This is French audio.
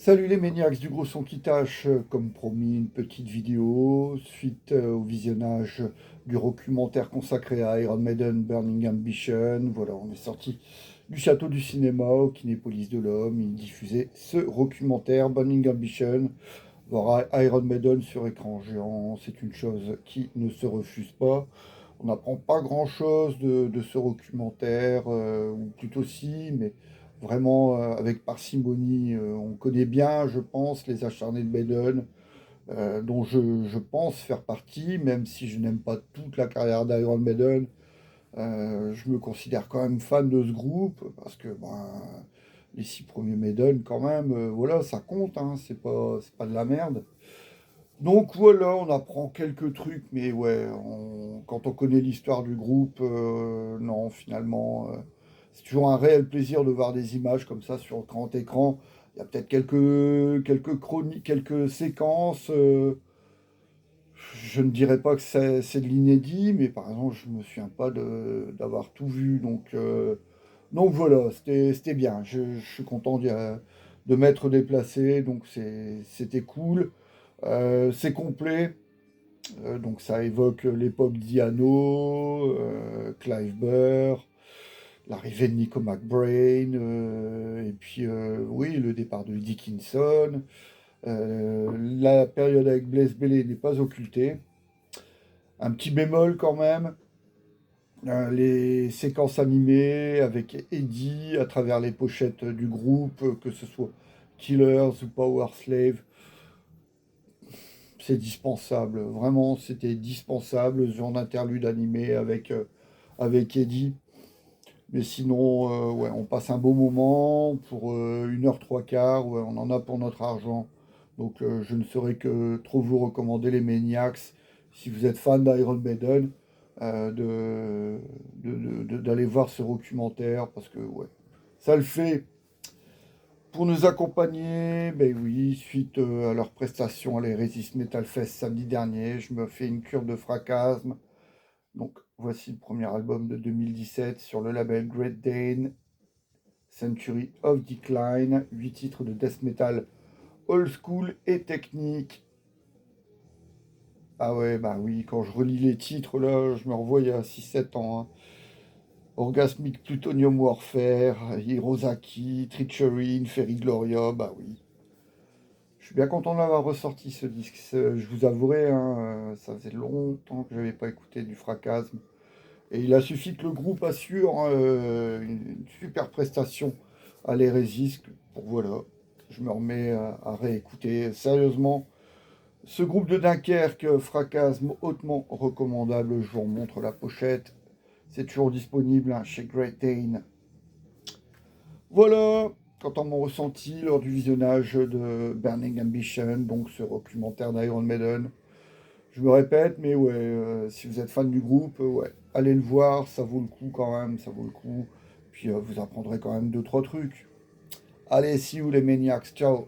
Salut les maniacs du gros son qui tâche, comme promis, une petite vidéo suite au visionnage du documentaire consacré à Iron Maiden Burning Ambition. Voilà, on est sorti du château du cinéma au Kinépolis de l'Homme. Il diffusait ce documentaire Burning Ambition. Voir Iron Maiden sur écran géant, c'est une chose qui ne se refuse pas. On n'apprend pas grand-chose de ce documentaire, ou plutôt si, mais vraiment avec parcimonie. On connaît bien, je pense, les acharnés de Maiden, dont je pense faire partie, même si je n'aime pas toute la carrière d'Iron Maiden. Je me considère quand même fan de ce groupe, parce que ben, les 6 premiers Maiden, quand même, voilà, ça compte, hein, c'est pas de la merde. Donc voilà, on apprend quelques trucs, mais ouais, quand on connaît l'histoire du groupe, non, finalement, c'est toujours un réel plaisir de voir des images comme ça sur grand écran. Il y a peut-être quelques chroniques, quelques séquences. Je ne dirais pas que c'est de l'inédit, mais par exemple, je me souviens pas d'avoir tout vu. Donc voilà, c'était bien. Je suis content de m'être déplacé, donc c'était cool. C'est complet. Donc ça évoque l'époque Diano, Clive Burr, l'arrivée de Nico McBrain, et puis oui, le départ de Dickinson. La période avec Blaze Bayley n'est pas occultée. Un petit bémol quand même, les séquences animées avec Eddie à travers les pochettes du groupe, que ce soit Killers ou Power Slave, c'est dispensable. Vraiment, c'était dispensable, ce genre d'interlude animé avec Eddie. Mais sinon, ouais, on passe un beau moment pour 1 h 3 quarts. Ouais, on en a pour notre argent. Donc, je ne saurais que trop vous recommander les Maniacs, si vous êtes fan d'Iron Maiden, d'aller voir ce documentaire parce que, ouais, ça le fait. Pour nous accompagner, ben oui, suite à leur prestation à l'Eresis Metal Fest samedi dernier, je me fais une cure de fracasme. Donc voici le premier album de 2017 sur le label Great Dane, Century of Decline, 8 titres de death metal old school et technique. Ah ouais, bah oui, quand je relis les titres là, je me revois il y a 6 7 ans, hein. Orgasmic Plutonium Warfare, Hirosaki, Treachery, Inferi Gloria, bah oui. Je suis bien content d'avoir ressorti ce disque. Je vous avouerai, hein, ça faisait longtemps que je n'avais pas écouté du Fracasme. Et il a suffi que le groupe assure une super prestation à l'Hérésis pour voilà, je me remets à réécouter. Sérieusement, ce groupe de Dunkerque, Fracasme, hautement recommandable. Je vous remontre la pochette. C'est toujours disponible, hein, chez Great Dane. Voilà, quant à mon ressenti lors du visionnage de Burning Ambition, donc ce documentaire d'Iron Maiden. Je me répète, mais ouais, si vous êtes fan du groupe, ouais, allez le voir, ça vaut le coup quand même, ça vaut le coup. Puis vous apprendrez quand même 2 3 trucs. Allez, see you les maniacs, ciao.